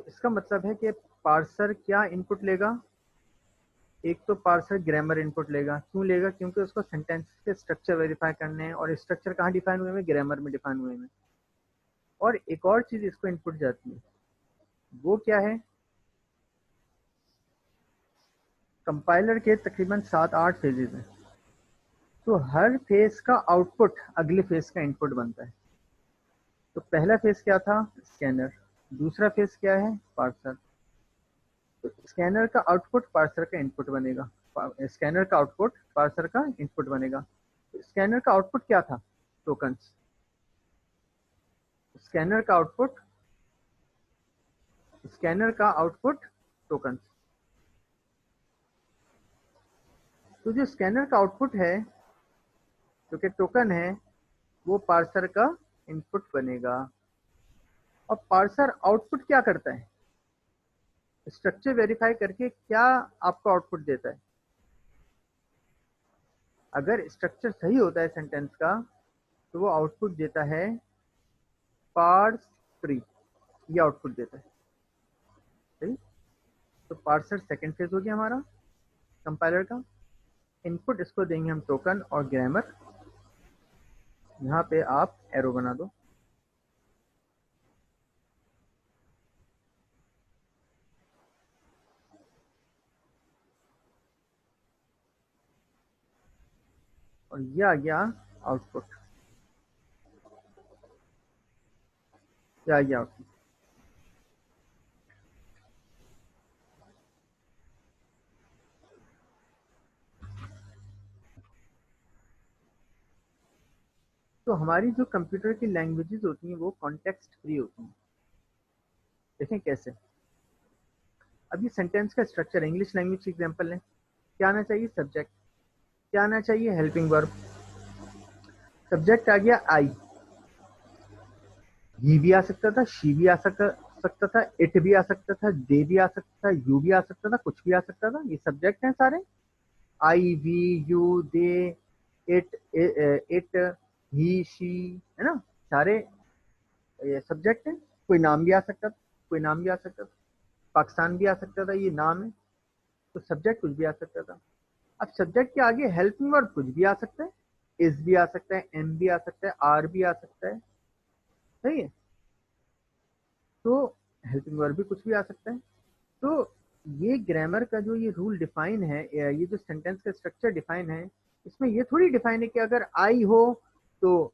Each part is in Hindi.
इसका मतलब है कि पार्सर क्या इनपुट लेगा, एक तो पार्सर ग्रामर इनपुट लेगा। क्यों लेगा? क्योंकि उसको सेंटेंस के स्ट्रक्चर वेरीफाई करने हैं, और स्ट्रक्चर कहाँ डिफाइन हुए हैं? ग्रामर में डिफाइन हुए हैं। और एक और चीज इसको इनपुट जाती है, वो क्या है? कंपाइलर के तकरीबन 7-8 फेजेस हैं, तो हर फेज का आउटपुट अगले फेज का इनपुट बनता है। तो पहला फेज क्या था? स्कैनर। दूसरा फेज क्या है? पार्सर। तो स्कैनर का आउटपुट पार्सर का इनपुट बनेगा, स्कैनर का आउटपुट पार्सर का इनपुट बनेगा। तो स्कैनर का आउटपुट क्या था? टोकन्स। स्कैनर का आउटपुट टोकन्स। तो जो स्कैनर का आउटपुट है, जो कि टोकन है, वो पार्सर का इनपुट बनेगा। और पार्सर आउटपुट क्या करता है? स्ट्रक्चर वेरीफाई करके क्या आपको आउटपुट देता है? अगर स्ट्रक्चर सही होता है सेंटेंस का, तो वो आउटपुट देता है पार्स ट्री, ये आउटपुट देता है। सही। तो पार्सर सेकंड फेज हो गया हमारा कंपाइलर का। इनपुट इसको देंगे हम टोकन और ग्रामर। यहाँ पे आप एरो बना दो। और ये आ गया आउटपुट, ये आ गया आउटपुट। तो हमारी जो कंप्यूटर की लैंग्वेजेस होती हैं वो कॉन्टेक्स्ट फ्री होती हैं। देखें कैसे। अब ये सेंटेंस का स्ट्रक्चर है, इंग्लिश लैंग्वेज की एग्जांपल है। क्या आना चाहिए? सब्जेक्ट। क्या आना चाहिए? Helping verb. सब्जेक्ट आ गया आई, ही भी आ सकता था, शी भी आ सकता था, इट भी आ सकता था, दे भी आ सकता था, यू भी आ सकता था, कुछ भी आ सकता था। ये सब्जेक्ट हैं सारे। I, we, you, they, it, he, she, है ना, सारे ये सब्जेक्ट हैं। कोई नाम भी आ सकता था, कोई नाम भी आ सकता था। पाकिस्तान भी आ सकता था, ये नाम है। तो सब्जेक्ट कुछ भी आ सकता था। अब सब्जेक्ट के आगे हेल्पिंग वर्ब कुछ भी आ सकता है, इज भी आ सकता है, एम भी आ सकता है, आर भी आ सकता है। सही है। तो हेल्पिंग वर्ब भी कुछ भी आ सकता है। तो ये ग्रामर का जो ये रूल डिफाइन है, ये जो सेंटेंस का स्ट्रक्चर डिफाइन है, इसमें ये थोड़ी डिफाइन है कि अगर आई हो तो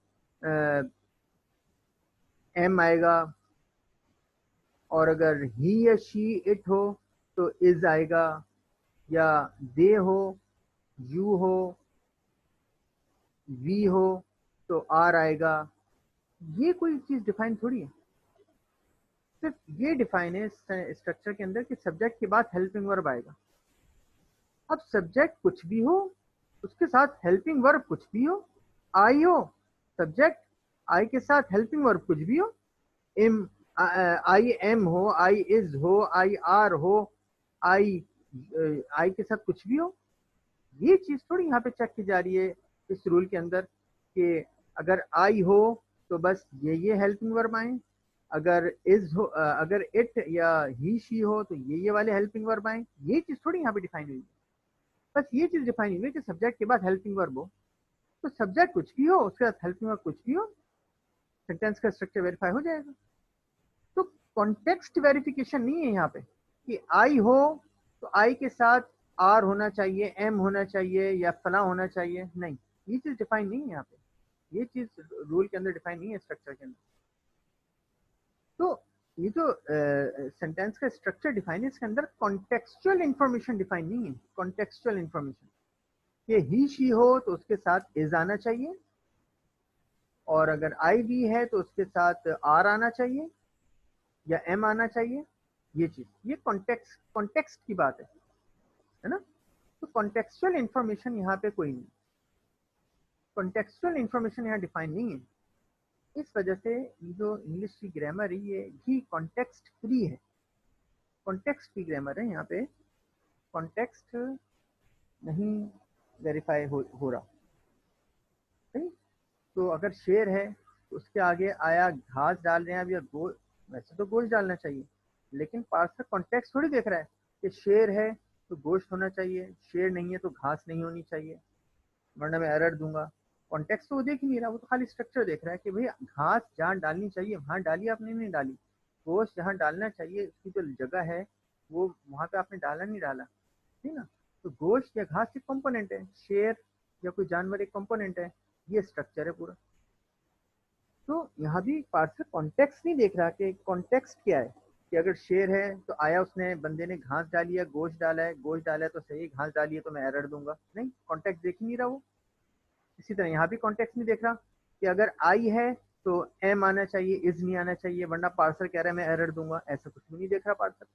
एम आएगा, और अगर ही या शी इट हो तो इज आएगा, या दे हो, यू हो, वी हो तो आर आएगा। ये कोई चीज डिफाइन थोड़ी है। सिर्फ ये डिफाइन है स्ट्रक्चर के अंदर कि सब्जेक्ट के बाद हेल्पिंग वर्ब आएगा। अब सब्जेक्ट कुछ भी हो, उसके साथ हेल्पिंग वर्ब कुछ भी हो, आई हो सब्जेक्ट, आई के साथ हेल्पिंग वर्ब कुछ भी हो, एम, आई एम हो, आई इज हो, आई आर हो, आई आई के साथ कुछ भी हो। ये चीज थोड़ी यहाँ पे चेक की जा रही है इस रूल के अंदर कि अगर आई हो तो बस ये हेल्पिंग वर्ब आए, अगर इज हो, अगर इट या ही शी हो तो ये वाले हेल्पिंग वर्ब आए। ये चीज थोड़ी यहाँ पे डिफाइन हुई है। बस ये चीज डिफाइन हुई है कि सब्जेक्ट के बाद हेल्पिंग वर्ब हो, तो सब्जेक्ट कुछ भी हो उसके बाद हेल्पिंग वर्ब कुछ भी हो, सेंटेंस का स्ट्रक्चर वेरीफाई हो जाएगा। तो कॉन्टेक्स्ट वेरिफिकेशन नहीं है यहाँ पे कि आई हो तो आई के साथ आर होना चाहिए, एम होना चाहिए, या फला होना चाहिए। नहीं, ये चीज डिफाइन नहीं है यहाँ पे। ये चीज रूल के अंदर डिफाइन नहीं है, स्ट्रक्चर के अंदर। तो ये जो सेंटेंस का स्ट्रक्चर डिफाइन है, इसके अंदर कॉन्टेक्चुअल इंफॉर्मेशन डिफाइन नहीं है। कॉन्टेक्चुअल इंफॉर्मेशन, ये ही शी हो तो उसके साथ इज आना चाहिए, और अगर आई वी है तो उसके साथ आर आना चाहिए या एम आना चाहिए। ये चीज, ये कॉन्टेक्स्ट की बात है ना। तो कॉन्टेक्चुअल इंफॉर्मेशन यहाँ पे कोई नहीं, कॉन्टेक्चुअल इंफॉर्मेशन यहाँ डिफाइन नहीं है। इस वजह से ये जो इंग्लिश की ग्रामर है ये कॉन्टेक्स्ट फ्री है, कॉन्टेक्स्ट की ग्रामर है। यहाँ पे कॉन्टेक्स्ट नहीं वेरीफाई हो रहा। सही। तो अगर शेर है तो उसके आगे आया घास डाल रहे हैं अब, या गोल, वैसे तो गोश्त डालना चाहिए, लेकिन पार्सर कॉन्टेक्स्ट थोड़ी देख रहा है कि शेर है तो गोश्त होना चाहिए, शेर नहीं है तो घास नहीं होनी चाहिए, वरना मैं एरर दूंगा। कॉन्टेक्स्ट तो वो देख ही नहीं रहा, वो तो खाली स्ट्रक्चर देख रहा है कि भाई घास जहाँ डालनी चाहिए वहां डाली, आपने नहीं डाली। गोश्त जहाँ डालना चाहिए उसकी जो जगह है वो वहां पे आपने डाला नहीं डाला, ठीक ना। तो गोश्त या घास एक कंपोनेंट है, शेर या कोई जानवर एक कंपोनेंट है, ये स्ट्रक्चर है पूरा। तो यहाँ भी पार्सर कॉन्टेक्स्ट नहीं देख रहा कि कॉन्टेक्स्ट क्या है, कि अगर शेर है तो आया उसने बंदे ने घास डाली है, गोश्त डाला है, गोश्त डाला है तो सही, घास डाली है तो मैं एरर दूंगा, नहीं, कॉन्टेक्स्ट देख ही नहीं रहा वो। इसी तरह यहाँ भी कॉन्टेक्स्ट नहीं देख रहा कि अगर आई है तो एम आना चाहिए, इज नहीं आना चाहिए, वरना पार्सर कह रहा है मैं एरर दूंगा, ऐसा कुछ भी नहीं देख रहा पार्सर।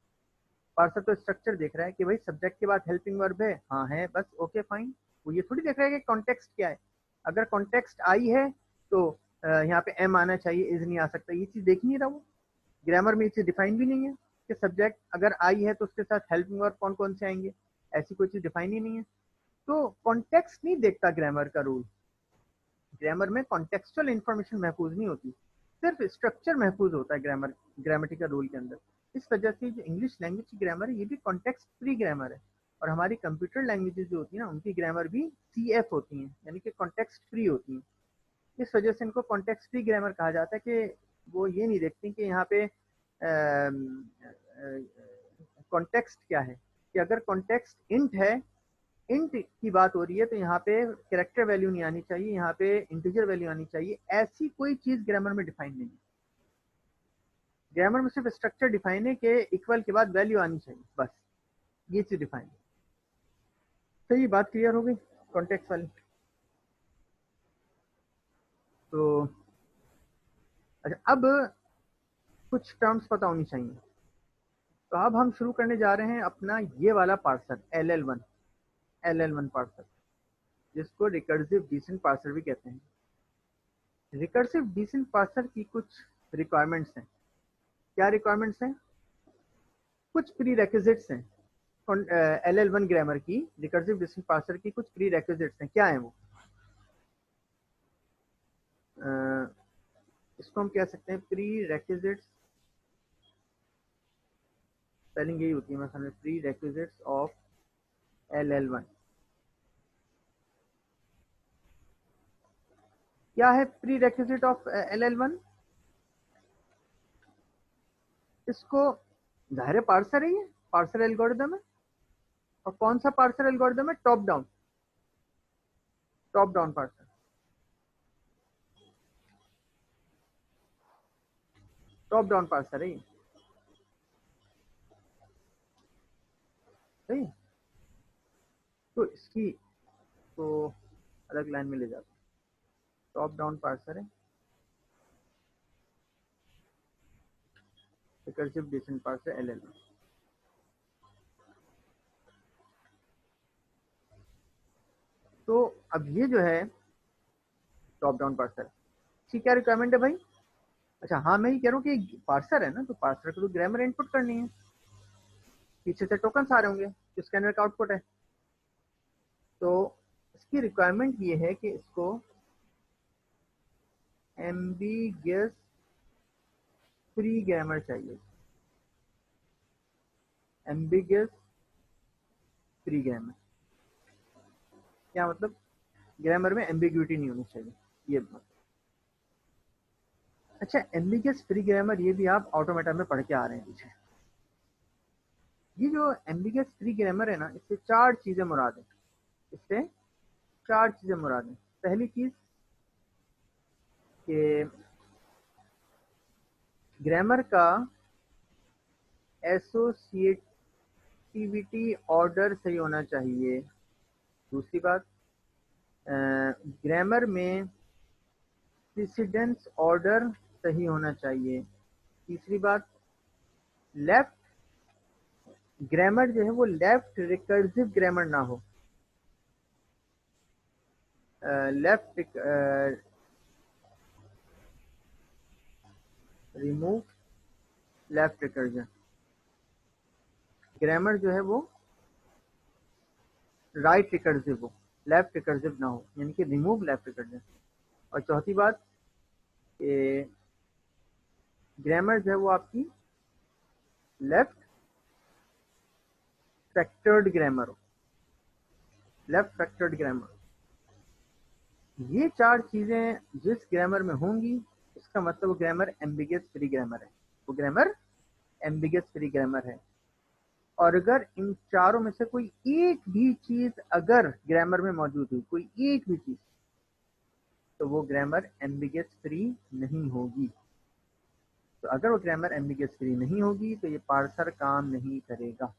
पार्सर तो स्ट्रक्चर देख रहा है कि भाई सब्जेक्ट के बाद हेल्पिंग वर्ब है, हाँ है, बस ओके फाइन। वो ये थोड़ी देख रहा है कि कॉन्टेक्स्ट क्या है। अगर कॉन्टेक्स्ट आई है तो यहाँ पे एम आना चाहिए, इज नहीं आ सकता, ये चीज देख नहीं रहा वो। ग्रामर में ये चीज डिफाइन भी नहीं है कि सब्जेक्ट अगर आई है तो उसके साथ हेल्पिंग वर्ब कौन कौन से आएंगे, ऐसी कोई चीज डिफाइन ही नहीं है। तो कॉन्टेक्स्ट नहीं देखता ग्रामर का रूल। ग्रामर में कॉन्टेक्चुअल इंफॉर्मेशन महफूज नहीं होती, सिर्फ स्ट्रक्चर महफूज होता है ग्रामर, ग्रामेटिकल रूल के अंदर। इस वजह से जो इंग्लिश लैंग्वेज की ग्रामर है ये भी कॉन्टेक्स्ट फ्री ग्रामर है, और हमारी कंप्यूटर लैंग्वेजेस जो होती है ना उनकी ग्रामर भी CF होती हैं, यानी कि कॉन्टेक्स्ट फ्री होती हैं। इस वजह से इनको कॉन्टेक्स्ट फ्री ग्रामर कहा जाता है कि वो ये नहीं देखती कि यहाँ पे कॉन्टेक्स्ट क्या है, कि अगर कॉन्टेक्स्ट इंट है, इंट की बात हो रही है तो यहाँ पे कैरेक्टर वैल्यू नहीं आनी चाहिए, यहाँ पे इंटीजर वैल्यू आनी चाहिए, ऐसी कोई चीज ग्रामर में डिफाइन नहीं है। ग्रामर में सिर्फ स्ट्रक्चर डिफाइन है कि इक्वल के बाद वैल्यू आनी चाहिए, बस ये चीज डिफाइन है। तो ये बात क्लियर हो गई कॉन्टेक्स्ट वाली। तो अच्छा, अब कुछ टर्म्स पता होनी चाहिए। तो अब हम शुरू करने जा रहे हैं अपना ये वाला पार्सर LL1, LL1 पार्सर, जिसको रिकर्सिव डिसेंट पार्सर भी कहते हैं। रिकर्सिव डिसेंट पार्सर की कुछ रिक्वायरमेंट्स हैं। क्या रिक्वायरमेंट्स हैं? कुछ प्री रेक्विजिट्स हैं। LL1 ग्रामर की, रिकर्सिव डिसेंट पार्सर की कुछ प्री रेक्विजिट्स हैं। क्या है वो? इसको हम कह सकते हैं प्री रेक्विजिट्स, स्पेलिंग यही होती है मेरे सामने, प्री रेक्विजिट्स ऑफ LL1। क्या है प्री रेक्विजिट ऑफ LL1? इसको, जाहिर है पार्सर है, ये पार्सर एल्गोरिदम है। और कौन सा पार्सर एल्गोरिदम है? Top down, top down parser, top down parser है ये, सही। तो इसकी तो अलग लाइन में ले जाते हैं, टॉप डाउन पार्सर है, रिकर्सिव डिसेंट पार्सर LL1। तो अब ये जो है टॉप डाउन पार्सर, इसकी क्या रिक्वायरमेंट है भाई? अच्छा हाँ, मैं ये कह रहा हूँ कि पार्सर है ना, तो पार्सर को तो ग्रामर इनपुट करनी है, पीछे से टोकन आ रहे होंगे जो स्कैनर का आउटपुट है। तो इसकी रिक्वायरमेंट ये है कि इसको एम्बिगियस फ्री ग्रामर चाहिए, एम्बिगियस फ्री ग्रामर। क्या मतलब? ग्रामर में एम्बिग्यूटी नहीं होनी चाहिए, ये मतलब। अच्छा, एम्बिगियस फ्री ग्रामर ये भी आप ऑटोमेटा में पढ़ के आ रहे हैं पीछे। ये जो एम्बिगियस फ्री ग्रामर है ना, इससे चार चीजें मुराद है, इससे चार चीजें मुराद है। पहली चीज कि ग्रामर का एसोसिएटिविटी ऑर्डर सही होना चाहिए। दूसरी बात, ग्रामर में प्रेसिडेंस ऑर्डर सही होना चाहिए। तीसरी बात, लेफ्ट ग्रामर जो है वो लेफ्ट रिकर्सिव ग्रामर ना हो, left remove left recursion. Grammar जो है वो राइट रिकर्सिव हो, लेफ्ट रिकर्सिव ना हो, यानी कि रिमूव लेफ्ट रिकर्जन। और चौथी बात, ग्रामर जो है वो आपकी लेफ्ट फैक्टर्ड ग्रामर हो, लेफ्ट फैक्टर्ड ग्रामर। ये चार चीजें जिस ग्रामर में होंगी इसका मतलब वो ग्रामर एम्बिगस फ्री ग्रामर है, वो ग्रामर एम्बिगस फ्री ग्रामर है। और अगर इन चारों में से कोई एक भी चीज अगर ग्रामर में मौजूद हुई, कोई एक भी चीज, तो वो ग्रामर एम्बिगस फ्री नहीं होगी। तो अगर वो ग्रामर एम्बिगस फ्री नहीं होगी तो ये पार्सर काम नहीं करेगा।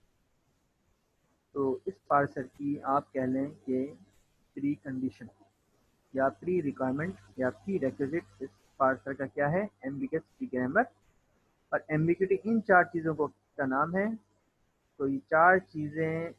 तो इस पार्सर की आप कह लें कि प्री कंडीशन या प्री रिक्वायरमेंट या प्री रेक्विजिट इस पार्सर का क्या है, एम्बिगस फ्री ग्रामर। और एम्बिग्यूटी इन चार चीज़ों को का नाम है। तो ये चार चीज़ें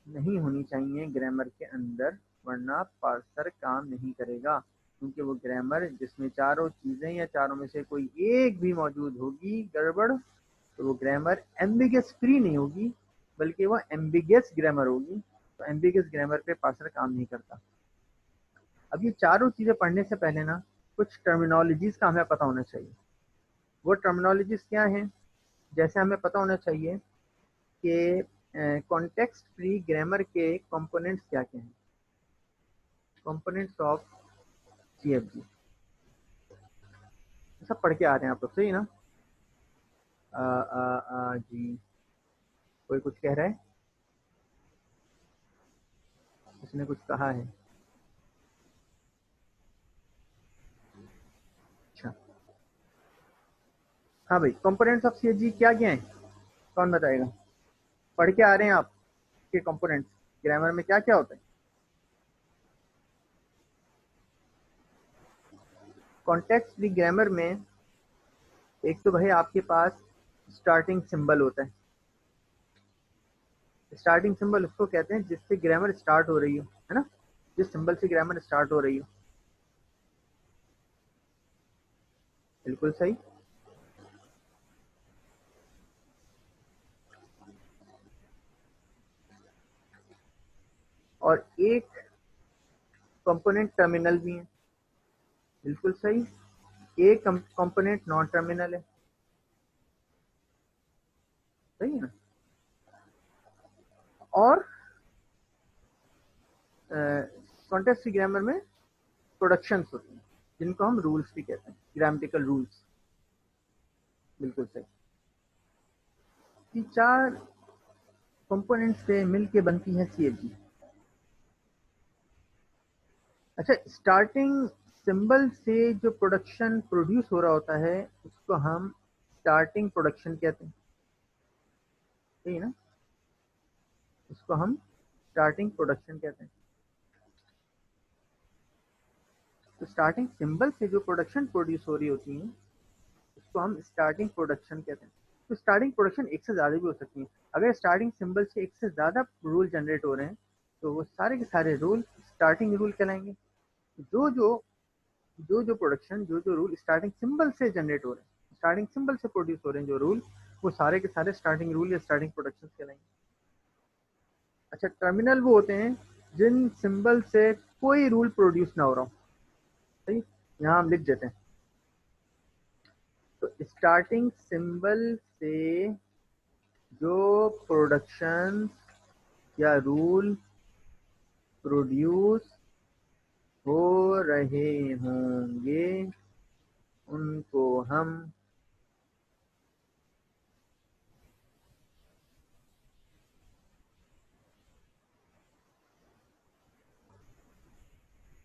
नहीं होनी चाहिए ग्रामर के अंदर, वरना पार्सर काम नहीं करेगा। क्योंकि वो ग्रामर जिसमें चारों चीज़ें या चारों में से कोई एक भी मौजूद होगी गड़बड़, तो वो ग्रामर एम्बिगस फ्री नहीं होगी बल्कि वो एम्बिगस ग्रामर होगी। तो एम्बिगस ग्रामर पे पार्सर काम नहीं करता। अब ये चारों चीज़ें पढ़ने से पहले ना कुछ टर्मिनोलॉजीज का हमें पता होना चाहिए। वो टर्मिनोलॉजीज क्या हैं? जैसे हमें पता होना चाहिए कि कॉन्टेक्स्ट फ्री ग्रामर के कंपोनेंट्स क्या क्या हैं, कंपोनेंट्स ऑफ सीएफजी। सब पढ़ के आ रहे हैं आप लोग, सही ना? जी, कोई कुछ कह रहा है? उसने कुछ कहा है? अच्छा, हाँ भाई, कंपोनेंट्स ऑफ सीएफजी क्या क्या हैं, कौन बताएगा? पढ़ के आ रहे हैं आप के कंपोनेंट्स ग्रामर में क्या क्या होता है? कॉन्टेक्स्ट फ्री ग्रामर में एक तो भाई आपके पास स्टार्टिंग सिंबल होता है। स्टार्टिंग सिंबल उसको कहते हैं जिससे ग्रामर स्टार्ट हो रही हो, है ना? जिस सिंबल से ग्रामर स्टार्ट हो रही हो। बिल्कुल सही। और एक कंपोनेंट टर्मिनल भी है। बिल्कुल सही। एक कंपोनेंट नॉन टर्मिनल है। सही है ना? और कॉन्टेक्स्ट ग्रामर में प्रोडक्शंस होती हैं जिनको हम रूल्स भी कहते हैं, ग्रामेटिकल रूल्स। बिल्कुल सही। ये चार कंपोनेंट से मिलके बनती है सीएफजी। अच्छा, स्टार्टिंग सिंबल से जो प्रोडक्शन प्रोड्यूस हो रहा होता है उसको हम स्टार्टिंग प्रोडक्शन कहते हैं, सही है ना? उसको हम स्टार्टिंग प्रोडक्शन कहते हैं। तो स्टार्टिंग सिंबल से जो प्रोडक्शन प्रोड्यूस हो रही होती है उसको हम स्टार्टिंग प्रोडक्शन कहते हैं। तो स्टार्टिंग प्रोडक्शन एक से ज़्यादा भी हो सकती है। अगर स्टार्टिंग सिंबल से एक से ज़्यादा रूल जनरेट हो रहे हैं तो वो सारे के सारे रूल स्टार्टिंग रूल कहलाएंगे। जो जो जो प्रोडक्शन जो रूल स्टार्टिंग सिंबल से जनरेट हो रहे हैं, स्टार्टिंग सिंबल से प्रोड्यूस हो रहे हैं जो रूल, वो सारे के सारे स्टार्टिंग रूल या स्टार्टिंग प्रोडक्शन कहलाएंगे। अच्छा, टर्मिनल वो होते हैं जिन सिंबल से कोई रूल प्रोड्यूस ना हो रहा हो। सही, यहाँ हम लिख देते हैं। तो स्टार्टिंग सिंबल से जो प्रोडक्शन या रूल प्रोड्यूस हो रहे होंगे उनको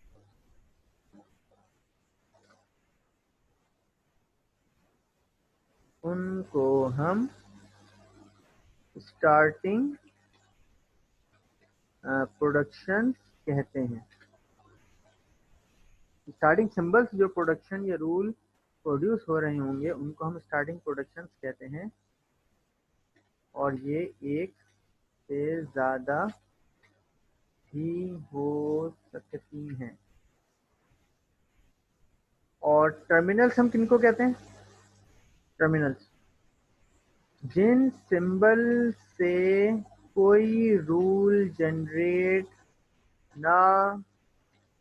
हम स्टार्टिंग प्रोडक्शन कहते हैं। स्टार्टिंग सिंबल्स जो प्रोडक्शन या रूल प्रोड्यूस हो रहे होंगे उनको हम स्टार्टिंग प्रोडक्शन कहते हैं। और ये एक से ज़्यादा भी हो सकती हैं। और टर्मिनल्स हम किनको कहते हैं? टर्मिनल्स जिन सिंबल से कोई रूल जनरेट ना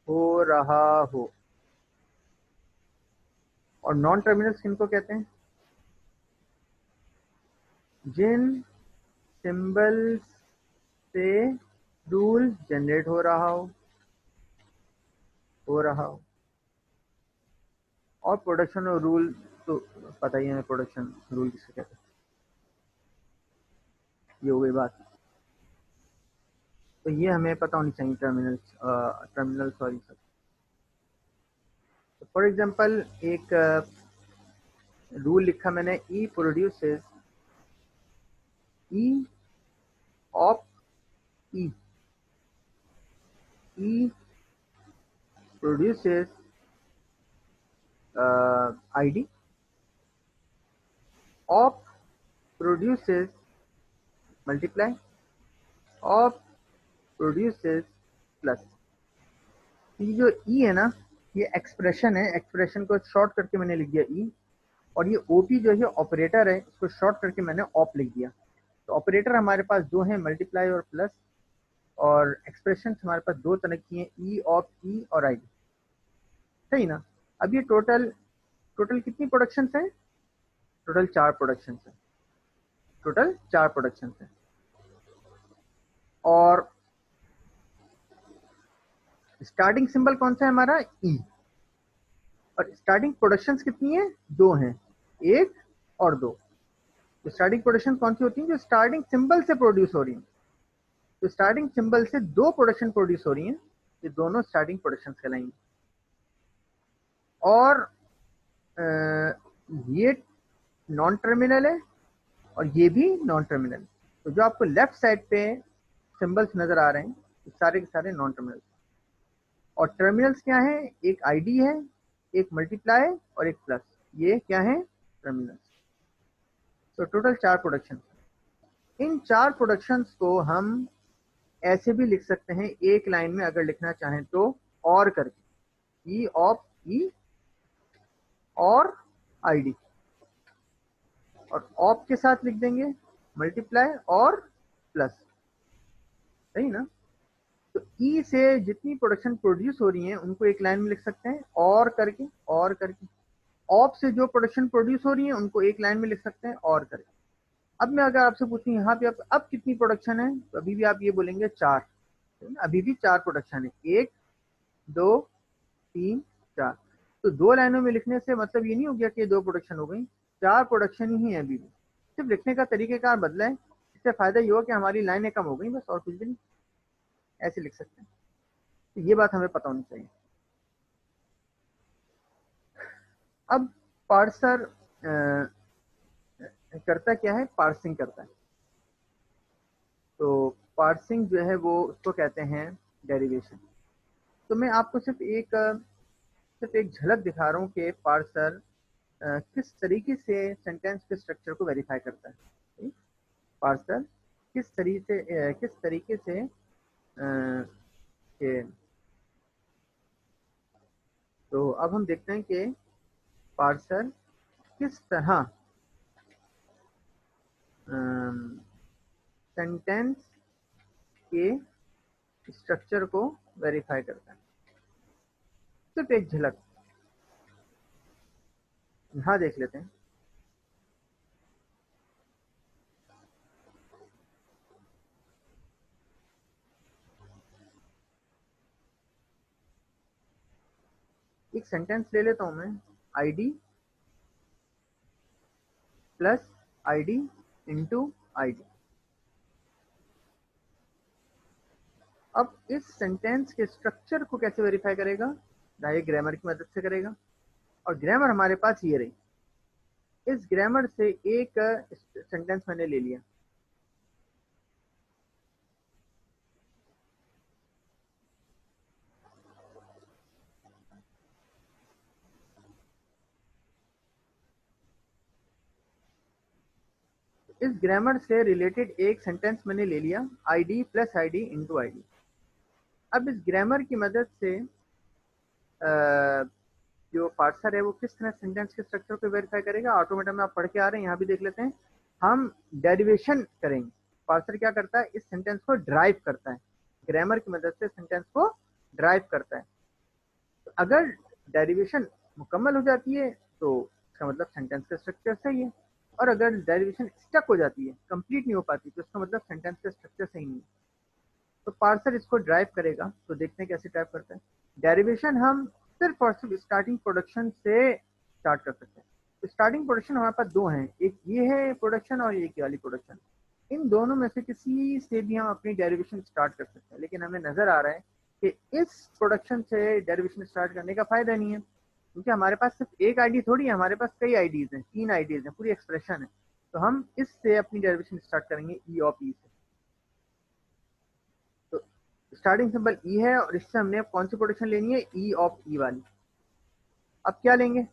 हो रहा हो। और नॉन टर्मिनल्स किनको कहते हैं? जिन सिंबल्स से रूल जनरेट हो रहा हो। और प्रोडक्शन और रूल तो पता ही है, प्रोडक्शन रूल किसे कहते हैं। ये हो गई बात। तो ये हमें पता होनी चाहिए terminal sorry sir. For example एक रूल लिखा मैंने, E produces E op E, E produces id, op produces multiply, op produces plus. ये जो ई है ना, ये एक्सप्रेशन है, एक्सप्रेशन को शॉर्ट करके मैंने लिख दिया ई। और ये ओपी जो है ऑपरेटर है, इसको शॉर्ट करके मैंने ऑप लिख दिया। तो ऑपरेटर हमारे पास दो हैं, मल्टीप्लाई और प्लस। और एक्सप्रेशन हमारे पास दो तरह की हैं, ई ऑफ ई और आई। सही ना। अब ये टोटल टोटल कितनी प्रोडक्शन है? टोटल 4 प्रोडक्शन है। टोटल 4 प्रोडक्शन है। और स्टार्टिंग सिंबल कौन सा है हमारा? ई। और स्टार्टिंग प्रोडक्शंस कितनी है? 2 हैं, 1 और 2। तो स्टार्टिंग प्रोडक्शन कौन सी होती है? जो स्टार्टिंग सिंबल से प्रोड्यूस हो रही है। तो स्टार्टिंग सिंबल से 2 प्रोडक्शन प्रोड्यूस हो रही हैं, ये दोनों स्टार्टिंग प्रोडक्शन कहलाएंगी। और ये नॉन टर्मिनल है और ये भी नॉन टर्मिनल। तो जो आपको लेफ्ट साइड पे सिंबल्स नजर आ रहे हैं, सारे के सारे नॉन टर्मिनल। और टर्मिनल्स क्या है? एक आईडी है, एक मल्टीप्लाई और एक प्लस। ये क्या है? टर्मिनल्स। तो टोटल 4 प्रोडक्शन। इन 4 प्रोडक्शंस को हम ऐसे भी लिख सकते हैं, एक लाइन में अगर लिखना चाहें तो, और करके, ई ऑफ ई और आईडी। और ऑफ के साथ लिख देंगे मल्टीप्लाई और प्लस। सही ना। तो ई से जितनी प्रोडक्शन प्रोड्यूस हो रही है उनको एक लाइन में लिख सकते हैं, और करके, और करके। ऑफ से जो प्रोडक्शन प्रोड्यूस हो रही है उनको एक लाइन में लिख सकते हैं, और करके। अब मैं अगर आपसे पूछूं यहाँ पे आप अब कितनी प्रोडक्शन है, तो अभी भी आप ये बोलेंगे 4। अभी भी 4 प्रोडक्शन है, 1 2 3 4। तो 2 लाइनों में लिखने से मतलब ये नहीं हो गया कि 2 प्रोडक्शन हो गई, 4 प्रोडक्शन ही है अभी भी। सिर्फ लिखने का तरीकेकार बदला है। इससे फायदा ये हो कि हमारी लाइनें कम हो गई, बस, और कुछ भी नहीं। ऐसे लिख सकते हैं। तो ये बात हमें पता होनी चाहिए। अब पार्सर करता क्या है? पार्सिंग करता है। तो पार्सिंग जो है वो उसको कहते हैं डेरिवेशन। तो मैं आपको सिर्फ एक झलक दिखा रहा हूँ कि पार्सर किस तरीके से सेंटेंस के स्ट्रक्चर को वेरीफाई करता है। पार्सर किस तरीके से के तो अब हम देखते हैं कि पार्सर किस तरह सेंटेंस के स्ट्रक्चर को वेरीफाई करता है। सिर्फ एक झलक यहाँ देख लेते हैं। एक सेंटेंस ले लेता हूं मैं, ID plus ID into ID. अब इस सेंटेंस के स्ट्रक्चर को कैसे वेरीफाई करेगा? डायरेक्ट ग्रामर की मदद से करेगा। और ग्रामर हमारे पास ये रही। इस ग्रामर से एक सेंटेंस मैंने ले लिया। इस ग्रामर से रिलेटेड एक सेंटेंस मैंने ले लिया, ID plus ID into ID. अब इस ग्रामर की मदद से जो पार्सर है वो किस तरह सेंटेंस के स्ट्रक्चर को वेरीफाई करेगा? ऑटोमेटा में आप पढ़ के आ रहे हैं, यहाँ भी देख लेते हैं। हम डेरिवेशन करेंगे। पार्सर क्या करता है? इस सेंटेंस को ड्राइव करता है, ग्रामर की मदद से सेंटेंस को ड्राइव करता है। तो अगर डेरिवेशन मुकम्मल हो जाती है तो इसका मतलब सेंटेंस का स्ट्रक्चर सही है। और अगर डेरिवेशन स्टक हो जाती है, कंप्लीट नहीं हो पाती, तो इसका मतलब सेंटेंस का स्ट्रक्चर सही नहीं है। तो पार्सर इसको ड्राइव करेगा। तो देखते हैं कैसे ड्राइव करता है। डेरिवेशन हम सिर्फ और सिर्फ स्टार्टिंग प्रोडक्शन से स्टार्ट कर सकते हैं। तो स्टार्टिंग प्रोडक्शन हमारे पास दो हैं, एक ये है प्रोडक्शन और एक ये वाली प्रोडक्शन। इन दोनों में से किसी से भी हम अपनी डेरिवेशन स्टार्ट कर सकते हैं, लेकिन हमें नजर आ रहा है कि इस प्रोडक्शन से डेरिवेशन स्टार्ट करने का फायदा नहीं है, क्योंकि हमारे पास सिर्फ एक आईडी थोड़ी है, हमारे पास कई आईडीज हैं, 3 आईडीज हैं, पूरी एक्सप्रेशन है। तो हम इससे अपनी डेरिवेशन स्टार्ट करेंगे ई ऑफ ई से। तो स्टार्टिंग सिंबल ई है और इससे हमने कौन सी प्रोडक्शन लेनी है, ई ऑफ ई वाली। अब क्या लेंगे,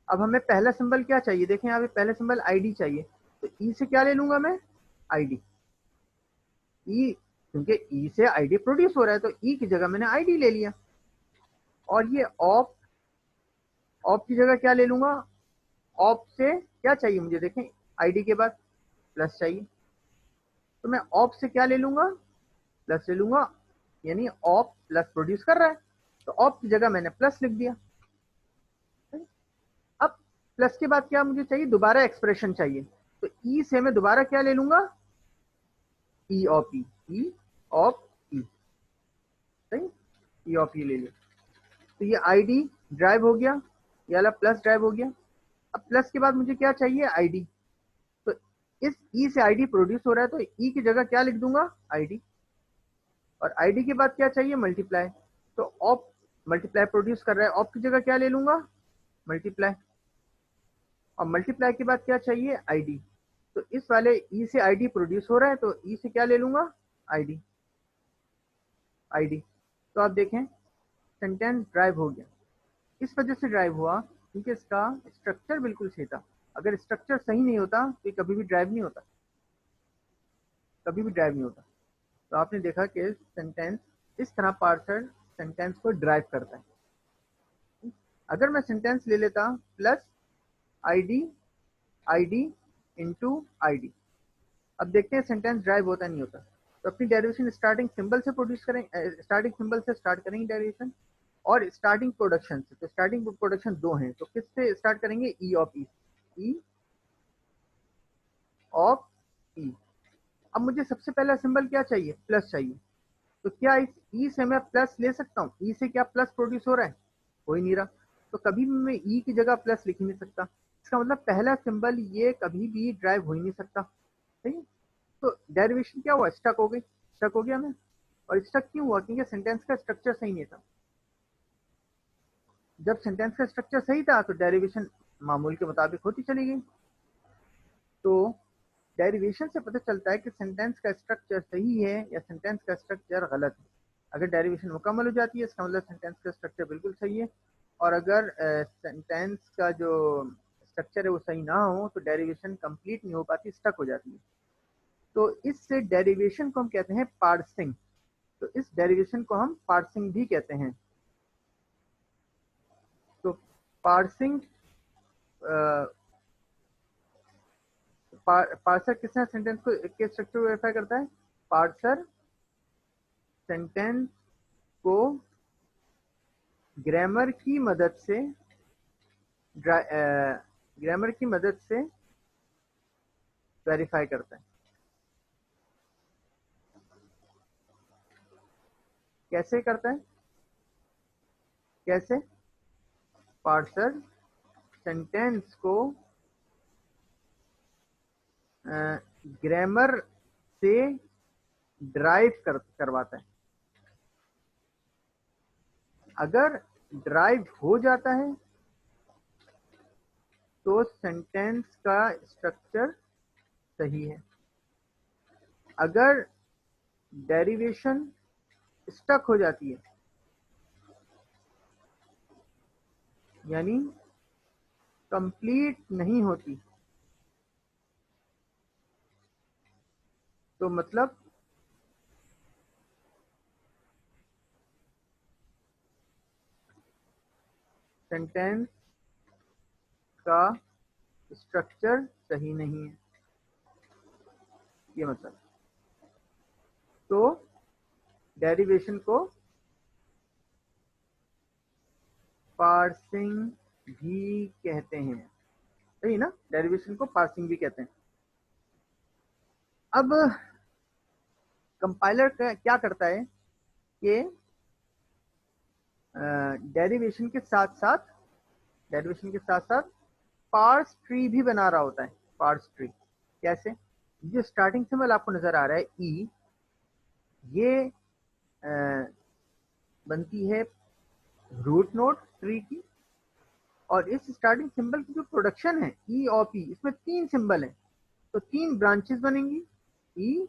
अब हमें पहला सिंबल क्या चाहिए, देखें यहाँ पे पहला सिंबल आईडी चाहिए। तो ई से क्या ले लूंगा मैं, आईडी। ई, क्योंकि ई से आईडी प्रोड्यूस हो रहा है, तो ई की जगह मैंने आईडी ले लिया। और ये ऑफ, ऑफ की जगह क्या ले लूंगा, ऑफ से क्या चाहिए मुझे, देखें आईडी के बाद प्लस चाहिए, तो मैं ऑफ से क्या ले लूंगा, प्लस ले लूंगा। यानी ऑफ प्लस प्रोड्यूस कर रहा है, तो ऑफ की जगह मैंने प्लस लिख दिया। अब प्लस के बाद क्या मुझे चाहिए, दोबारा एक्सप्रेशन चाहिए। तो ई से मैं दोबारा क्या ले लूंगा, ई ऑफ ई, ई ऑफ ई, सही, ई ऑफ ई ले लिया। तो ये आईडी ड्राइव हो गया, ये वाला प्लस ड्राइव हो गया। अब प्लस के बाद मुझे क्या चाहिए, आईडी। तो इस ई से आईडी प्रोड्यूस हो रहा है, तो ई की जगह क्या लिख दूंगा, आईडी। और आईडी के बाद क्या चाहिए, मल्टीप्लाई। तो ऑफ मल्टीप्लाई प्रोड्यूस कर रहा है, ऑफ की जगह क्या ले लूंगा, मल्टीप्लाई। और मल्टीप्लाई के बाद क्या चाहिए, आईडी। तो इस वाले ई से आईडी प्रोड्यूस हो रहा है, तो ई से क्या ले लूंगा, आईडी, आईडी। तो आप देखें सेंटेंस ड्राइव हो गया। इस वजह से ड्राइव हुआ क्योंकि इसका स्ट्रक्चर बिल्कुल सही था। अगर स्ट्रक्चर सही नहीं होता तो ये कभी भी ड्राइव नहीं होता, कभी भी ड्राइव नहीं होता। तो आपने देखा कि सेंटेंस इस तरह पार्सर सेंटेंस को ड्राइव करता है। अगर मैं सेंटेंस ले लेता plus ID, ID into ID, अब देखते हैं सेंटेंस ड्राइव होता नहीं होता। तो अपनी डेरिवेशन स्टार्टिंग सिंबल से प्रोड्यूस करें, स्टार्टिंग सिंबल से स्टार्ट करेंगे डेरिवेशन, और स्टार्टिंग प्रोडक्शन से। तो स्टार्टिंग प्रोडक्शन दो हैं, तो किससे स्टार्ट करेंगे, ई ऑफ ई, ई ऑफ ई। अब मुझे सबसे पहला सिंबल क्या चाहिए, प्लस चाहिए। तो क्या इस ई से मैं प्लस ले सकता हूँ, ई से क्या प्लस प्रोड्यूस हो रहा है, हो ही नहीं रहा। तो कभी भी मैं ई की जगह प्लस लिख ही नहीं सकता। इसका मतलब पहला सिंबल ये कभी भी ड्राइव हो ही नहीं सकता, सही है। तो डेरिवेशन क्या हुआ, स्टक हो गई, स्टक हो गया मैं। और स्टक क्यों हुआ, क्योंकि सेंटेंस का स्ट्रक्चर सही नहीं था। जब सेंटेंस का स्ट्रक्चर सही था तो डेरिवेशन मामूल के मुताबिक होती चली गई। तो डेरिवेशन से पता चलता है कि सेंटेंस का स्ट्रक्चर सही है या सेंटेंस का स्ट्रक्चर गलत है। अगर डेरिवेशन मुकम्मल हो जाती है, इसका मतलब सेंटेंस का स्ट्रक्चर बिल्कुल सही है। और अगर सेंटेंस का जो स्ट्रक्चर है वो सही ना हो, तो डेरिवेशन कंप्लीट नहीं हो पाती, स्टक हो जाती है। तो इससे डेरिवेशन को हम कहते हैं पार्सिंग। तो इस डेरिवेशन को हम पार्सिंग भी कहते हैं। तो पार्सिंग, पार्सर किस तरह सेंटेंस को के स्ट्रक्चर को वेरीफाई करता है, पार्सर सेंटेंस को ग्रामर की मदद से, ग्रामर की मदद से वेरीफाई करता है। कैसे करता है, कैसे, पार्सर सेंटेंस को ग्रामर से ड्राइव करवाता है। अगर ड्राइव हो जाता है तो सेंटेंस का स्ट्रक्चर सही है। अगर डेरिवेशन स्टक हो जाती है, यानी कंप्लीट नहीं होती, तो मतलब सेंटेंस का स्ट्रक्चर सही नहीं है, ये मतलब। तो डेरिवेशन को पार्सिंग भी कहते हैं। सही ना, डेरिवेशन को पार्सिंग भी कहते हैं। अब कंपाइलर क्या करता है कि डेरिवेशन के साथ साथ पार्स ट्री भी बना रहा होता है। पार्स ट्री कैसे? जो स्टार्टिंग सिंबल आपको नजर आ रहा है ई, ये बनती है रूट नोड ट्री की, और इस स्टार्टिंग सिंबल की जो प्रोडक्शन है ई और पी, इसमें 3 सिंबल है, तो 3 ब्रांचेस बनेंगी, ई,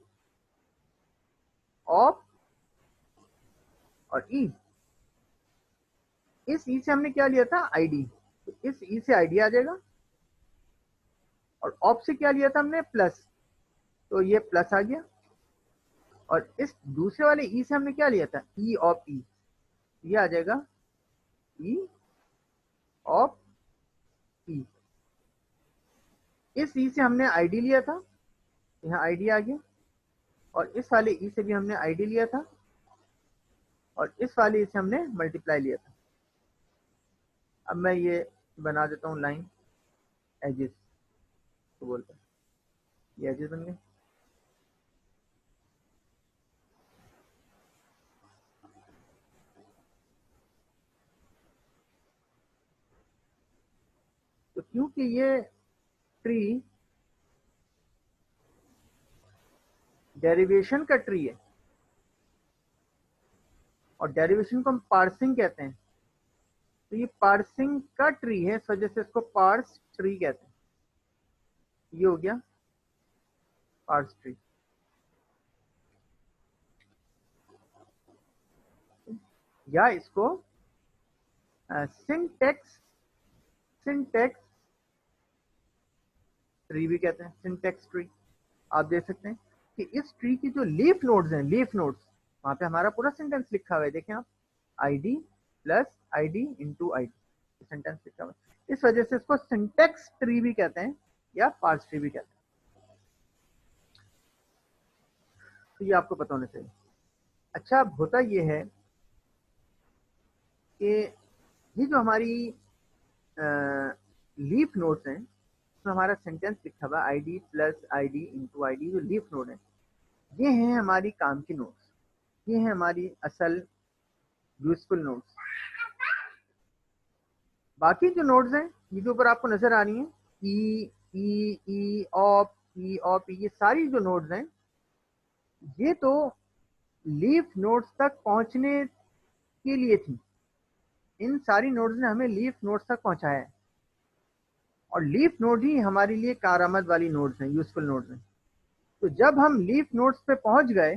ऑप और ई। इस ई से हमने क्या लिया था? आईडी, तो इस ई से आईडी आ जाएगा, और ऑप से क्या लिया था हमने? प्लस, तो ये प्लस आ गया। और इस दूसरे वाले ई से हमने क्या लिया था? ई ऑफ ई, ये आ जाएगा ई ऑफ ई। इस ई से हमने आईडी लिया था, यहाँ आईडी आ गया, और इस वाले ई से भी हमने आईडी लिया था, और इस वाले ई से हमने मल्टीप्लाई लिया था। अब मैं ये बना देता हूँ लाइन, एजेस तो बोलते हैं, ये एजेस बन गए। तो क्योंकि ये ट्री डेरिवेशन का ट्री है, और डेरिवेशन को हम पार्सिंग कहते हैं, तो ये पार्सिंग का ट्री है, इस वजह से इसको पार्स ट्री कहते हैं। ये हो गया पार्स ट्री। या इसको सिंटेक्स ट्री भी कहते हैं, सिंटेक्स ट्री। आप देख सकते हैं कि इस ट्री की जो लीफ नोड्स हैं, लीफ नोड्स, वहां पे हमारा पूरा सेंटेंस लिखा हुआ है, देखें आप, ID plus ID into ID, sentence लिखा हुआ है। इस वजह से इसको सिंटेक्स ट्री भी कहते हैं या पार्स ट्री भी कहते हैं। तो ये आपको पता होना चाहिए। अच्छा, अब होता ये है कि ये जो हमारी लीफ नोड्स हैं, तो हमारा सेंटेंस लिखा हुआ ID plus ID into ID, जो लीफ नोड है, ये हैं हमारी काम की नोड्स, ये हैं हमारी असल यूजफुल नोड्स। बाकी जो नोड्स हैं, ये जो ऊपर आपको नजर आ रही हैं, ई ई ऑप, ये सारी जो नोड्स हैं, ये तो लीफ नोड्स तक पहुंचने के लिए थी। इन सारी नोड्स ने हमें लीफ नोड्स तक पहुंचाया है, और लीफ नोड ही हमारे लिए कारआमद वाली नोड्स हैं, यूजफुल नोड्स हैं। तो जब हम लीफ नोड्स पे पहुंच गए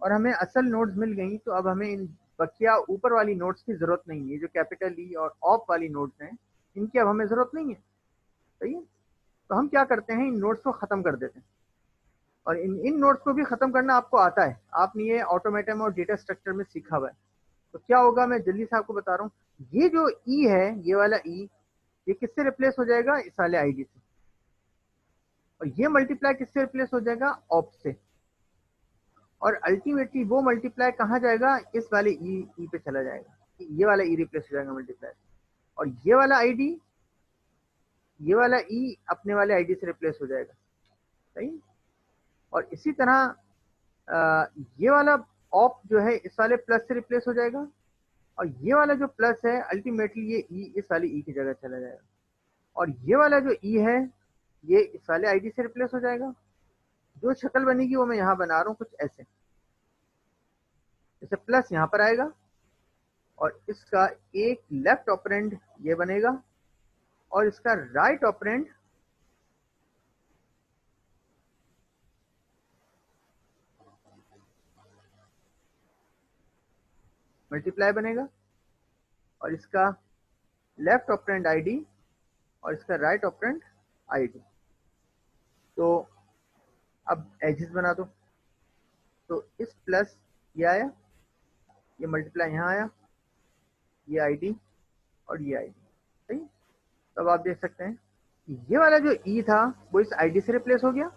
और हमें असल नोड्स मिल गई, तो अब हमें इन बकिया ऊपर वाली नोड्स की जरूरत नहीं है। जो कैपिटल ई और ऑफ वाली नोड्स हैं, इनकी अब हमें जरूरत नहीं है। सही है, तो हम क्या करते हैं, इन नोड्स को खत्म कर देते हैं। और इन नोड्स को भी खत्म करना आपको आता है, आपने ये ऑटोमेटम और डेटा स्ट्रक्चर में सीखा हुआ है। तो क्या होगा, मैं जल्दी से आपको बता रहा हूँ। ये जो ई है, ये वाला ई, ये किससे रिप्लेस हो जाएगा? इस वाले आईडी से। और ये मल्टीप्लाई किससे रिप्लेस हो जाएगा? ऑप से। और अल्टीमेटली वो मल्टीप्लाई कहाँ जाएगा? इस वाले ई पे चला जाएगा, ये वाला ई रिप्लेस हो जाएगा मल्टीप्लाई। और ये वाला आईडी, ये वाला ई अपने वाले आईडी से रिप्लेस हो जाएगा। सही। और इसी तरह ये वाला ऑप जो है, इस वाले प्लस से रिप्लेस हो जाएगा, और ये वाला जो प्लस है, अल्टीमेटली ये ई इस वाले ई की जगह चला जाएगा। और ये वाला जो ई है, ये इस वाले आईडी से रिप्लेस हो जाएगा। जो शक्ल बनेगी वो मैं यहाँ बना रहा हूँ कुछ ऐसे, जैसे प्लस यहाँ पर आएगा, और इसका एक लेफ्ट ऑपरेंड ये बनेगा, और इसका राइट ऑपरेंड मल्टीप्लाई बनेगा, और इसका लेफ्ट ऑपरेंड आईडी, और इसका राइट ऑपरेंड आईडी। तो अब एजेस बना दो। तो इस प्लस ये आया, ये मल्टीप्लाई यहाँ आया, ये आईडी और ये आईडी। सही। तो अब आप देख सकते हैं ये वाला जो ई था वो इस आईडी से रिप्लेस हो गया,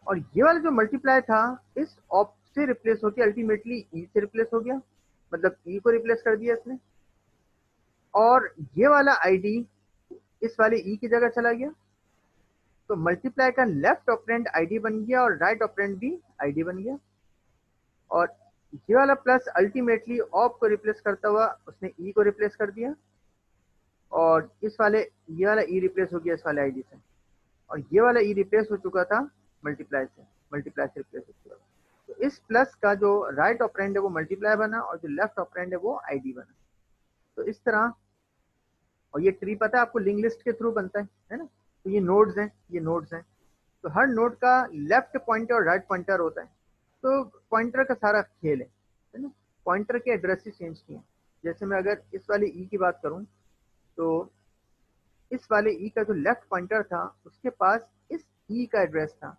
और ये वाला जो मल्टीप्लाई था इस ऑप से रिप्लेस होकर अल्टीमेटली ई से रिप्लेस हो गया, मतलब ई को रिप्लेस कर दिया इसने। और ये वाला आईडी इस वाले ई की जगह चला गया, तो मल्टीप्लाई का लेफ्ट ऑपरेंड आईडी बन गया और राइट ऑपरेंड भी आईडी बन गया। और ये वाला प्लस अल्टीमेटली ऑप को रिप्लेस करता हुआ उसने ई को रिप्लेस कर दिया, और इस वाले ये वाला ई रिप्लेस हो गया इस वाले आईडी से, और ये वाला ई रिप्लेस हो चुका था मल्टीप्लाई से रिप्लेस हो चुका था। तो इस प्लस का जो राइट ऑपरेंड है वो मल्टीप्लाई बना और जो लेफ्ट ऑपरेंड है वो आईडी बना। तो इस तरह, और ये ट्री पता है आपको लिंक लिस्ट के थ्रू बनता है ना। तो ये नोड्स हैं, तो हर नोड का लेफ्ट पॉइंटर और राइट पॉइंटर होता है। तो पॉइंटर का सारा खेल है ना। पॉइंटर के एड्रेसेस चेंज किए, जैसे मैं अगर इस वाले ई की बात करूं, तो इस वाले ई का जो लेफ्ट पॉइंटर था उसके पास इस ई का एड्रेस था,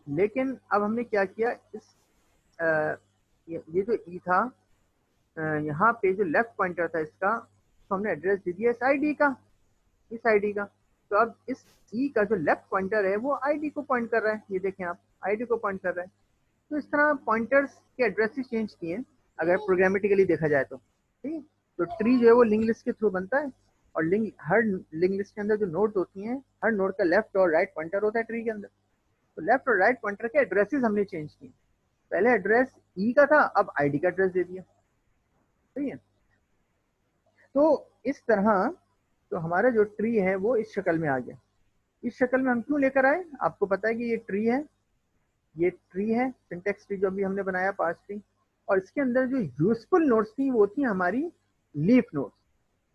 लेकिन अब हमने क्या किया, इस ये जो ई था यहाँ पे जो लेफ्ट पॉइंटर था इसका, तो हमने एड्रेस दे दिया इस आईडी का, तो अब इस ई का जो लेफ्ट पॉइंटर है वो आईडी को पॉइंट कर रहा है, ये देखें आप, आईडी को पॉइंट कर रहा है। तो इस तरह पॉइंटर्स के एड्रेसेस चेंज किए अगर प्रोग्रामेटिकली देखा जाए तो, ठीक है। तो ट्री जो है वो लिंक लिस्ट के थ्रू बनता है, और हर लिंक लिस्ट के अंदर जो नोड होती हैं, हर नोड का लेफ्ट और राइट पॉइंटर होता है ट्री के अंदर। तो लेफ्ट और राइट पॉइंटर के एड्रेसेस हमने चेंज किए, पहले एड्रेस ई का था, अब आईडी का एड्रेस दे दिया, सही है। तो इस तरह तो हमारा जो ट्री है वो इस शक्ल में आ गया। इस शक्ल में हम क्यों लेकर आए, आपको पता है कि ये ट्री है सिंटेक्स ट्री जो भी हमने बनाया, पार्स ट्री, और इसके अंदर जो यूजफुल नोड्स थी वो थी हमारी लीफ नोड्स।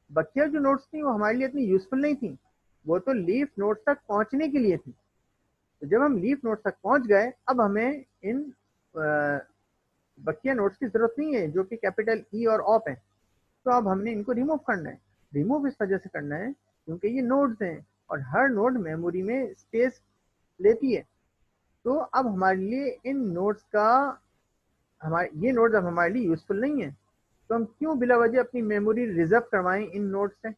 बकिया जो नोड्स थी वो हमारे लिए इतनी यूजफुल नहीं थी, वो तो लीफ नोड्स तक पहुंचने के लिए थी। तो जब हम लीफ नोड्स तक पहुंच गए, अब हमें इन बकिया नोड्स की जरूरत नहीं है जो कि कैपिटल ई और ऑप है। तो अब हमने इनको रिमूव करना है। रिमूव इस वजह से करना है क्योंकि ये नोड्स हैं और हर नोड मेमोरी में स्पेस लेती है। तो अब हमारे लिए इन नोड्स का ये नोड्स अब हमारे लिए यूजफुल नहीं है, तो हम क्यों बिला वजह अपनी मेमोरी रिजर्व करवाएं इन नोड्स से,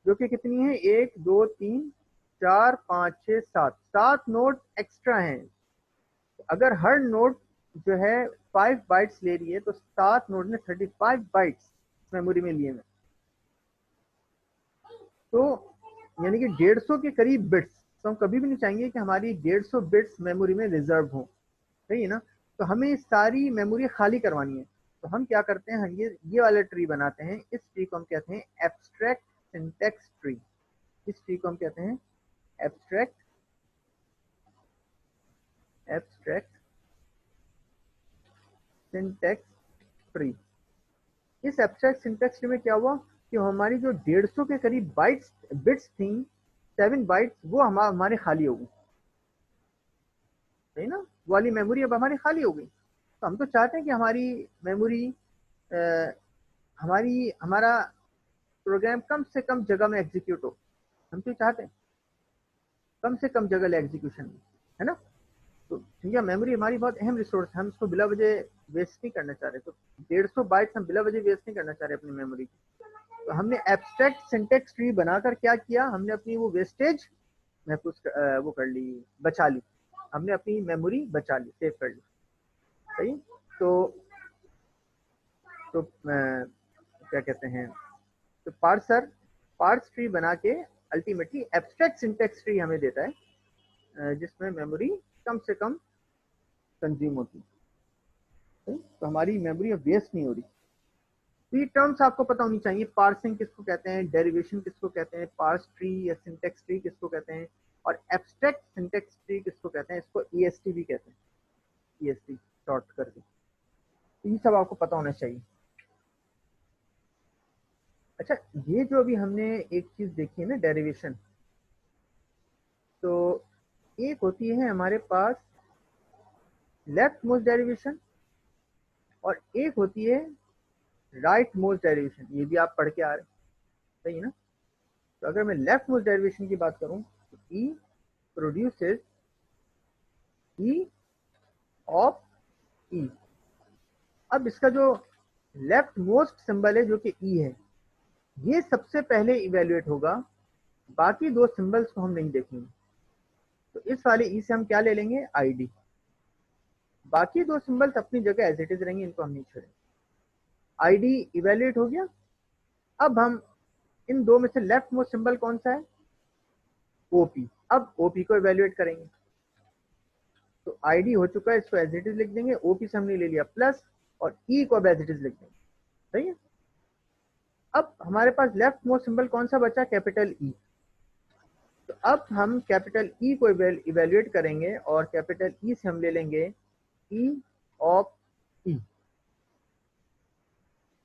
जो कि कितनी है, 1 2 3 4 5 6 7 नोड एक्स्ट्रा हैं। अगर हर नोड जो है 5 बाइट्स ले रही है, तो 7 नोड ने 35 बाइट्स मेमोरी में लिए हैं। तो यानी कि 150 के करीब बिट्स, तो हम कभी भी नहीं चाहेंगे कि हमारी 150 बिट्स मेमोरी में रिजर्व हो, सही है ना। तो हमें सारी मेमोरी खाली करवानी है। तो हम क्या करते हैं, हम ये वाला ट्री बनाते हैं। इस ट्री को हम कहते हैं एब्स्ट्रैक्ट सिंटैक्स ट्री। इस ट्री को हम कहते हैं एब्स्ट्रैक्ट सिंटैक्स ट्री। इस एब्स्ट्रैक्ट सिंटैक्स ट्री में क्या हुआ कि हमारी जो 150 के करीब बिट्स थी, 7 बाइट्स, वो हमारे खाली हो गई, सही ना। वाली मेमोरी अब हमारी खाली हो गई। तो हम तो चाहते हैं कि हमारी मेमोरी हमारा प्रोग्राम कम से कम जगह में एग्जीक्यूट हो। हम तो चाहते हैं कम से कम जगह ले एग्जीक्यूशन में, है ना। तो ठीक है, मेमोरी हमारी बहुत अहम रिसोर्स है, हम इसको बिला वजह वेस्ट नहीं करना चाह रहे। तो 150 बाइट्स हम बिला वजह वेस्ट नहीं करना चाह रहे अपनी मेमोरी की। तो हमने एब्स्ट्रैक्ट सिंटैक्स ट्री बनाकर क्या किया, हमने अपनी वो वेस्टेज महफूज वो कर ली, बचा ली। हमने अपनी मेमोरी बचा ली, सेव कर ली, सही। तो क्या कहते हैं, तो पार्स ट्री बना के अल्टीमेटली एब्स्ट्रैक्ट सिंटैक्स ट्री हमें देता है, जिसमें मेमोरी कम से कम कंज्यूम होती है, तो हमारी मेमोरी वेस्ट नहीं हो रही। तो ये टर्म्स आपको पता होनी चाहिए, पार्सिंग किसको कहते हैं, डेरिवेशन किसको कहते हैं, पार्स ट्री या सिंटैक्स ट्री किसको कहते हैं, और एब्स्ट्रैक्ट सिंटैक्स ट्री किसको कहते हैं। इसको ईएसटी भी कहते हैं, ईएसटी शॉर्ट करके। तो ये सब आपको पता होना चाहिए। अच्छा, ये जो अभी हमने एक चीज देखी है ना, डेरिवेशन, तो एक होती है हमारे पास लेफ्ट मोस्ट डेरिवेशन और एक होती है राइट मोस्ट डेरिवेशन। ये भी आप पढ़ के आ रहे हैं, सही है ना। तो अगर मैं लेफ्ट मोस्ट डेरिवेशन की बात करूं, तो ई प्रोड्यूसेस ई ऑफ ई। अब इसका जो लेफ्ट मोस्ट सिंबल है जो कि ई है, ये सबसे पहले इवेल्युएट होगा, बाकी दो सिंबल्स को हम नहीं देखेंगे। तो इस वाले ई से हम क्या ले लेंगे, आईडी। बाकी दो सिंबल्स अपनी जगह एज इट इज रहेंगे, इनको हम नहीं छोड़ेंगे। आईडी इवेल्युएट हो गया। अब हम इन दो में से लेफ्ट मोस्ट सिंबल कौन सा है, ओपी। अब ओपी को इवेल्युएट करेंगे, तो आईडी हो चुका है, इसको एज इट इज लिख देंगे, ओपी से हमने ले लिया प्लस, और ई को एज इट इज लिख देंगे। सही है। अब हमारे पास लेफ्ट मोस्ट सिंबल कौन सा बचा, कैपिटल ई। तो अब हम कैपिटल ई को इवेल्युएट करेंगे, और कैपिटल ई से हम ले लेंगे ई ऑफ ई।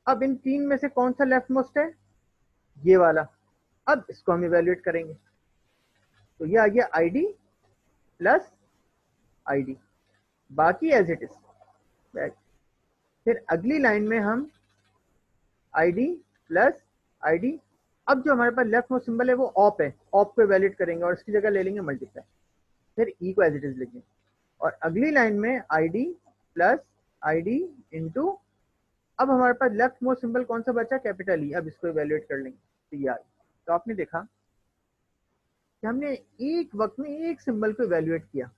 अब इन तीन में से कौन सा लेफ्ट मोस्ट है, ये वाला। अब इसको हम इवेल्युएट करेंगे, तो ये आ गया आईडी प्लस आईडी, बाकी एज इट इज। फिर अगली लाइन में हम आईडी प्लस आईडी। अब जो हमारे पास लेफ्ट मोस्ट सिंबल है वो ऑप है, ऑप को इवेल्युएट करेंगे और इसकी जगह ले लेंगे मल्टीप्लाई, फिर ई को एज इट इज लिखेंगे, और अगली लाइन में आईडी प्लस आईडी इंटू। अब हमारे पास लेफ्ट मोस्ट सिंबल कौन सा बचा, कैपिटल ई। अब इसको इवेल्युएट कर लेंगे, तो ये आ गया। तो आपने देखा कि हमने एक वक्त में एक सिंबल को इवेल्युएट किया।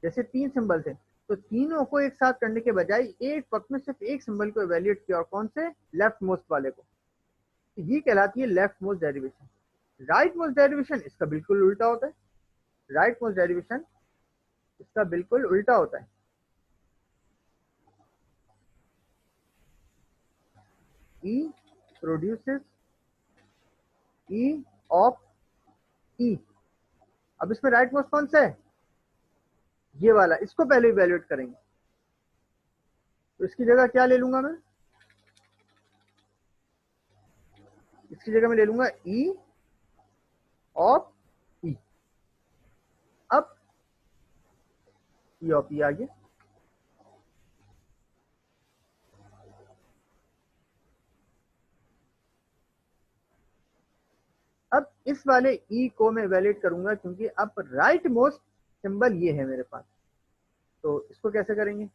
जैसे तीन सिंबल थे, तो तीनों को एक साथ करने के बजाय एक वक्त में सिर्फ एक सिंबल को इवेल्युएट किया, और कौन से, लेफ्ट मोस्ट वाले को। तो ये कहलाती है left most derivation. Right most derivation इसका बिल्कुल उल्टा होता है। राइट मोस्ट डेरिवेशन इसका बिल्कुल उल्टा होता है। E produces E of E। अब इसमें राइट मोस्ट कौन सा है, ये वाला। इसको पहले इवेल्युएट करेंगे, तो इसकी जगह क्या ले लूंगा मैं, इसकी जगह मैं ले लूंगा E ऑफ E। अब E ऑफ E आ गया। अब इस वाले E को मैं इवेल्युएट करूंगा, क्योंकि अब राइट मोस्ट सिंबल ये है मेरे पास। तो इसको कैसे करेंगे,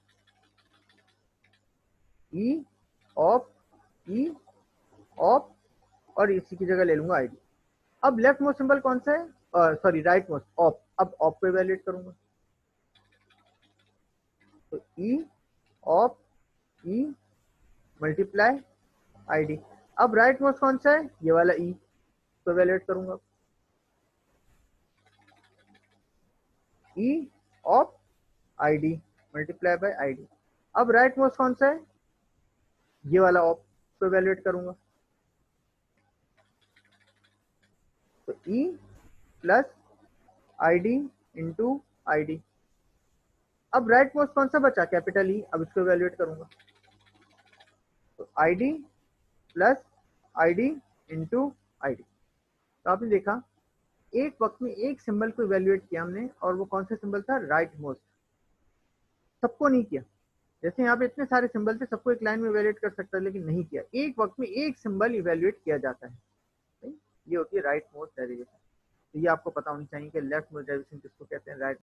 E ऑफ E ऑफ, और इसी की जगह ले लूंगा आईडी। अब लेफ्ट मोस्ट सिंबल कौन सा है, सॉरी राइट मोस्ट, ऑफ। अब ऑफ को इवेल्युएट करूंगा, तो E of E multiply ID. अब राइट मोस्ट कौन सा है, ये वाला E, तो इवेल्युएट करूंगा, E of ID multiply by ID. अब राइट मोस्ट कौन सा है, ये वाला ऑफ, तो इवेल्युएट करूंगा, तो E plus ID into ID. अब राइट मोस्ट कौन सा बचा, कैपिटल E। अब इसको इवेल्युएट करूंगा, तो ID plus ID into ID. तो आपने देखा एक वक्त में एक सिंबल को इवेल्युएट किया हमने, और वो कौन सा सिंबल था, राइट मोस्ट। सबको नहीं किया। जैसे यहाँ पे इतने सारे सिंबल थे, सबको एक लाइन में इवेल्युएट कर सकता है, लेकिन नहीं किया। एक वक्त में एक सिंबल इवेल्युएट किया जाता है। ये होती है राइट मोस्ट डेरिवेशन। तो ये आपको पता होनी चाहिए कि लेफ्ट मोस्ट डेरिवेशन किसको कहते हैं, राइट